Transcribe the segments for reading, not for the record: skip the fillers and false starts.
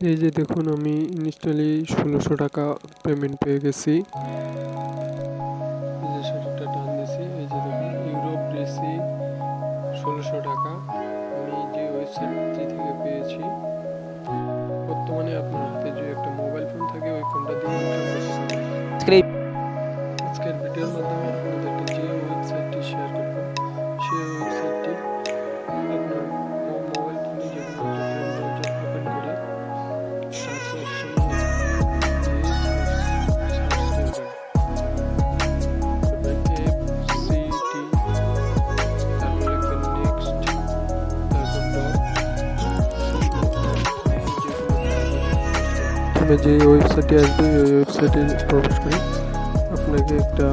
এই যে দেখুন আমি ইনস্ট্যান্টলি ১৬০০ টাকা পেমেন্ট পেয়ে গেছি। এই যে সেটা টান দিছি, এই যে দেখুন ইউরোপ রেসি ১৬০০ টাকা আমি যে ওয়েবসাইটটি থেকে পেয়েছি। বর্তমানে আপনার হাতে যে একটা মোবাইল ফোন থাকে ওই ফোনটা দিয়ে ইনকাম করতে পারবেন। আজকের ভিডিওর মাধ্যমে আপনাদেরকে যে ওয়েবসাইটটি শেয়ার করব সেই ওয়েবসাইটটি আপনার মোবাইল ফোনে যে কোনো একটা ব্রাউজার ওপেন করে সার্চ অপশনে যে ওয়েবসাইটে আসবে ওই ওয়েবসাইটে প্রবেশ করে আপনাকে একটা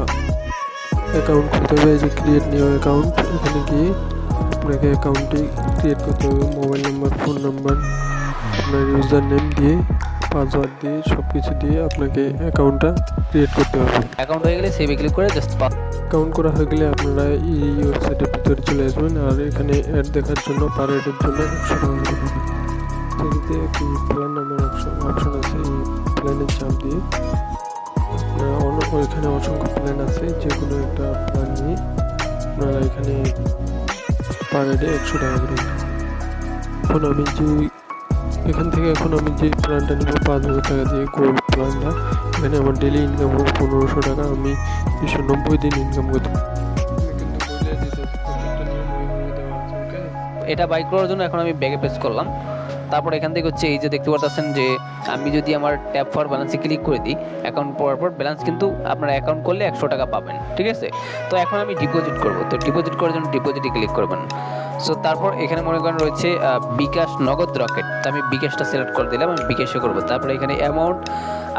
অ্যাকাউন্ট খুলতে হবে। এই যে ক্রিয়েট নিউ অ্যাকাউন্ট, এখানে গিয়ে আপনাকে অ্যাকাউন্টটি ক্রিয়েট করতে হবে। মোবাইল নাম্বার, ফোন নাম্বার, আপনার ইউজার নেম দিয়ে, পাসওয়ার্ড দিয়ে, সব কিছু দিয়ে আপনাকে অ্যাকাউন্টটা ক্রিয়েট করতে হবে। অ্যাকাউন্ট হয়ে গেলে সেভে ক্লিক করে জাস্ট অ্যাকাউন্ট করা হয়ে গেলে আপনারা এই ওয়েবসাইটের ভিতরে চলে আসবেন। আর এখানে অ্যাড দেখার জন্য পার অ্যাডের জন্য ১০০ টাকা দেবেন। সেটিতে একটি প্ল্যান নামের অপশন আছে, এই প্ল্যানের চাপ দিয়ে এখানে অসংখ্য প্ল্যান আছে, যে কোনো একটা প্ল্যান নিয়ে আপনারা এখানে পার হেডে ১০০ টাকা করে। এখান থেকে এখন আমি যে প্ল্যানটা নেব ৫,০০০ টাকা দিয়ে, গোল্ড প্ল্যানটা, এখানে আমার ডেলি ইনকাম হবে ১৫০০ টাকা। আমি ২৯০ দিন ইনকাম করতে এটা বাই করার জন্য এখন আমি ব্যাগে প্রেস করলাম। তারপর এখান থেকে হচ্ছে এই যে দেখতে পাচ্ছেন যে আমি যদি আমার ট্যাপ ফর ব্যালেন্সে ক্লিক করে দিই, অ্যাকাউন্ট পাওয়ার পর ব্যালেন্স কিন্তু আপনারা অ্যাকাউন্ট করলে ১০০ টাকা পাবেন, ঠিক আছে। তো এখন আমি ডিপোজিট করব, তো ডিপোজিট করার জন্য ডিপোজিটে ক্লিক করবেন। সো তারপর এখানে মনে করেন রয়েছে বিকাশ, নগদ, রকেট, তো আমি বিকাশটা সিলেক্ট করে দিলাম, আমি বিকাশে করবো। তারপরে এখানে অ্যামাউন্ট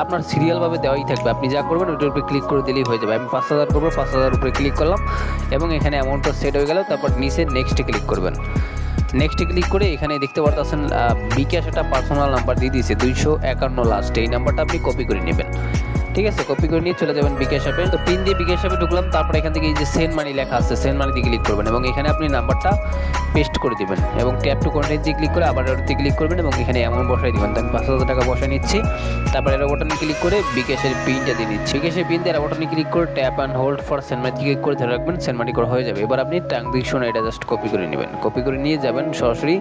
আপনার সিরিয়ালভাবে দেওয়াই থাকবে, আপনি যা করবেন ওইটার উপরে ক্লিক করে দিলেই হয়ে যাবে। আমি ৫,০০০ করবো, ৫,০০০ উপরে ক্লিক করলাম এবং এখানে অ্যামাউন্টটা সেট হয়ে গেল। তারপর নিচে নেক্সটে ক্লিক করবেন। নেক্সটে ক্লিক করে এখানে দেখতে পারতেছেন বিকাশ একটা পার্সোনাল নাম্বার দিয়ে দিয়েছে ২৫১ লাস্ট, এই নাম্বারটা আপনি কপি করে নেবেন, ঠিক আছে। কপি করে নিয়ে চলে যাবেন বিকাশ অ্যাপে। তো পিন দিয়ে বিকাশ অ্যাপে ঢুকলাম। তারপর এখান থেকে এই যে সেন্ড মানি লেখা আছে, সেন্ড মানি দিয়ে ক্লিক করবেন এবং এখানে আপনি নাম্বারটা পেস্ট করে দিবেন এবং ট্যাপ টু কন্টেন্ট দিয়ে ক্লিক করে আবার ওটাতে ক্লিক করবেন এবং এখানে অ্যামাউন্ট বসাই দিবেন। তো আমি ৫,০০০ টাকা বসাই নিচ্ছি। তারপর এর বাটনে ক্লিক করে বিকাশের পিনটা দিয়ে দিচ্ছি। বিকাশের পিন দিয়ে এর বাটনে ক্লিক করে tap and hold for send money click করে ধরে রাখবেন, সেন্ড মানি করা হয়ে যাবে। এবার আপনি ট্রানজাকশন এটা জাস্ট কপি করে নেবেন, কপি করে নিয়ে যাবেন সরাসরি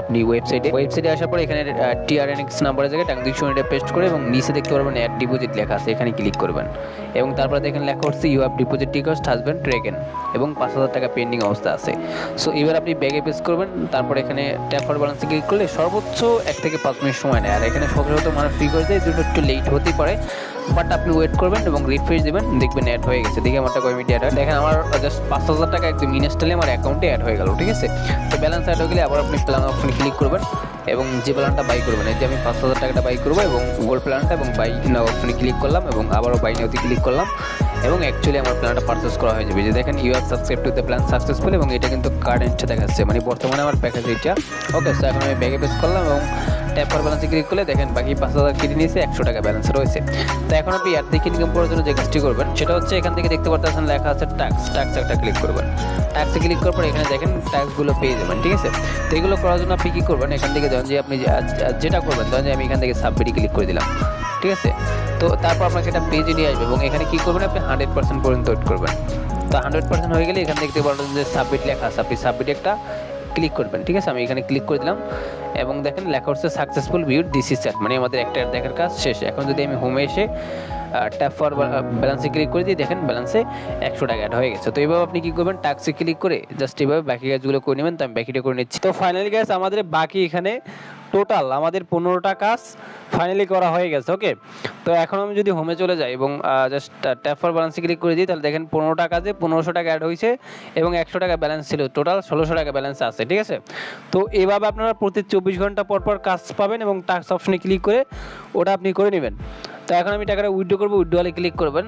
আপনি ওয়েবসাইটে আসার পর এখানে টিআরএনএক্স নাম্বারের জায়গায় ট্রানজাকশন এটা পেস্ট করে এবং নিচে দেখতে পারবেন অ্যাড ডিপোজিট লেখা আছে, এখানে ক্লিক করবেন এবং তারপরে দেখেন লেখা হচ্ছে ইউ হ্যাভ ডিপোজিট রিকোয়েস্ট হাজ বিন ট্রেকেন এবং ৫,০০০ টাকা পেন্ডিং অবস্থা আছে। সো এবার আপনি ব্যাগে পেস করবেন। তারপর এখানে ট্যাপ ফর ব্যালেন্সে ক্লিক করলে সর্বোচ্চ ১ থেকে ৫ মিনিট সময় নেয়। আর এখানে শত মানুষ ফ্রি করে দেয়, এই জন্য একটু লেট হতেই পারে, বাট আপনি ওয়েট করবেন এবং রিফ্রেশ দেবেন, দেখবেন অ্যাড হয়ে গেছে। দেখে আমারটা কয় মিনিট অ্যাড হয়, দেখেন আমার জাস্ট ৫,০০০ টাকা একদম ইনস্ট্যান্টলি আমার অ্যাকাউন্টে অ্যাড হয়ে গেল, ঠিক আছে। তো ব্যালেন্স অ্যাড হয়ে গেলে আবার আপনি প্ল্যান অপশনে ক্লিক করবেন এবং যে প্ল্যানটা বাই করবেন, এই যে আমি ৫,০০০ টাকাটা বাই করবো এবং গোল্ড প্ল্যানটা এবং বাই নাও অপশনে ক্লিক করলাম এবং আবারও বাই নাওতে ক্লিক করলাম এবং অ্যাকচুয়ালি আমার প্ল্যানটা পারচেস করা হয়ে যাবে। যে দেখেন you have subscribe to the plan successful এবং এটা কিন্তু কারেন্টে দেখাচ্ছে, মানে বর্তমানে আমার প্যাকেজ এটা। ওকে, সো এখন আমি ব্যাগে পেস করলাম এবং ট্যাপ ফর ব্যালেন্সে ক্লিক করলে দেখেন বাকি ৫,০০০ কেটে নিয়েছে, ১০০ টাকা ব্যালেন্স রয়েছে। তো এখন আপনি অ্যাড থেকে ইনকাম করার জন্য যে কাজটি করবেন সেটা হচ্ছে এখান থেকে দেখতে পাচ্ছেন লেখা আছে ট্যাক্স একটা ক্লিক করবেন। ট্যাক্সে ক্লিক করার পর এখানে দেখেন ট্যাক্সগুলো পেয়ে যাবেন, ঠিক আছে। তো এগুলো করার জন্য আপনি কী করবেন, এখান থেকে ধরেন যে আপনি যেটা করবেন, ধরেন যে আমি এখান থেকে সাবমিটে ক্লিক করে দিলাম, ঠিক আছে। তো তারপর আপনাকে একটা পেজে নিয়ে আসবে এবং এখানে কী করবেন, আপনি 100% পর্যন্ত ওয়েট করবেন। তো 100% হয়ে গেলে এখান থেকে দেখতে পারবেন যে সাবমিট লেখা আছে, আপনি সাবমিটে একটা ক্লিক করবেন, ঠিক আছে। আমি এখানে ক্লিক করে দিলাম এবং দেখেন লেখা হচ্ছে successful viewed this is chat, মানে আমাদের একটা দেখার কাজ শেষ। এখন যদি আমি হোমে এসে ট্যাপ ফর ব্যালেন্সে ক্লিক করে দিই, দেখেন ব্যালেন্সে ১০০ টাকা অ্যাড হয়ে গেছে। তো এইভাবে আপনি কী করবেন, ট্যাক্সে ক্লিক করে জাস্ট এইভাবে বাকি কাজগুলো করে নেবেন। তো আমি বাকিটা করে নিচ্ছি। তো ফাইনালি গাইস আমাদের বাকি এখানে টোটাল আমাদের ১৫টা কাজ ফাইনালি করা হয়ে গেছে। ওকে, তো এখন আমি যদি হোমে চলে যাই এবং জাস্ট ট্যাপ ফর ব্যালেন্সে ক্লিক করে দিই, তাহলে দেখেন ১৫টা কাজে ১৫০০ টাকা অ্যাড হয়েছে এবং ১০০ টাকা ব্যালেন্স ছিল, টোটাল ১৬০০ টাকা ব্যালেন্স আছে, ঠিক আছে। তো এইভাবে আপনারা প্রতি ২৪ ঘন্টা পর পর কাজ পাবেন এবং টাস্ক অপশনে ক্লিক করে ওটা আপনি করে নেবেন। তো এখন আমি টাকাটা উইথড্র করবো, উইথড্রলে ক্লিক করবেন।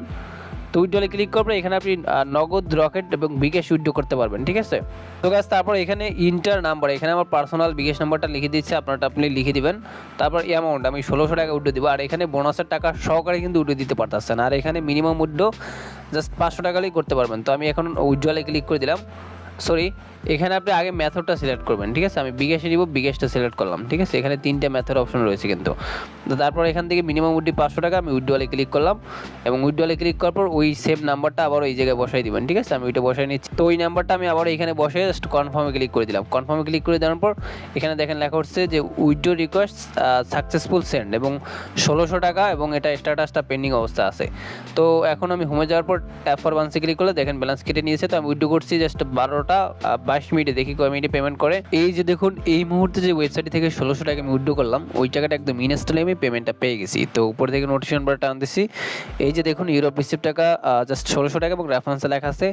তো উইথড্রলে ক্লিক করবেন, এখানে আপনি নগদ, রকেট এবং বিকাশ উইথড্র করতে পারবেন, ঠিক আছে। তো গাইস তারপর এখানে ইন্টার নাম্বার, এখানে আমার পার্সোনাল বিকাশ নাম্বারটা লিখে দিচ্ছে, আপনারটা আপনি লিখে দিবেন। তারপর অ্যামাউন্ট আমি ১৬০০ টাকা উইথড্র দিব, আর এখানে বোনাসের টাকা সহকারে কিন্তু উইথড্র দিতে পারতেছেন, আর এখানে মিনিমাম উইথড্র জাস্ট ৫০০ টাকালেই করতে পারবেন। তো আমি এখন উইথড্রলে ক্লিক করে দিলাম, সরি এখানে আপনি আগে মেথডটা সিলেক্ট করবেন, ঠিক আছে। আমি বিকাশে নিব, বিকাশটা সিলেক্ট করলাম, ঠিক আছে। এখানে 3টা মেথড অপশন রয়েছে কিন্তু। তো তারপর এখান থেকে মিনিমাম উইথড্র 500 টাকা, আমি উইথড্রলে ক্লিক করলাম এবং উইথড্রলে ক্লিক করার পর ওই সেম নাম্বারটা আবার এই জায়গায় বসাই দিবেন, ঠিক আছে। আমি ওইটা বসাই নিচ্ছি। তো ওই নাম্বারটা আমি আবার এখানে বসে জাস্ট কনফার্মে ক্লিক করে দিলাম। কনফার্মে ক্লিক করে দেওয়ার পর এখানে দেখেন লেখা হচ্ছে যে উইথড্র রিকোয়েস্ট সাকসেসফুল সেন্ড এবং 1600 টাকা এবং এটা স্ট্যাটাসটা পেন্ডিং অবস্থা আছে। তো এখন আমি হোমে যাওয়ার পর ট্যাপ ফর বালান্সে ক্লিক করলে দেখেন ব্যালেন্স কেটে নিয়েছে। তো আমি উইথড্র করছি জাস্ট 12টা 22 মিনিটে, দেখি কয় মিনিটে পেমেন্ট করে। এই যে দেখুন এই মুহূর্তে যে ওয়েবসাইট থেকে 1600 টাকা আমি উইথড্র করলাম, ওই টাকাটা একদম ইনস্ট্যান্টলি আমি পেমেন্টটা পেয়ে গেছি। তো উপর থেকে নোটিফিকেশন বার টান দিছি, এই যে দেখুন ইউরোপ রিসিপ্ট টাকা জাস্ট 1600 টাকা এবং রেফারেন্সে লেখা আছে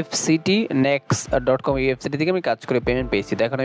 fctnext.com। এই ওয়েবসাইট থেকে আমি কাজ করে পেমেন্ট পেয়েছি। তো এখন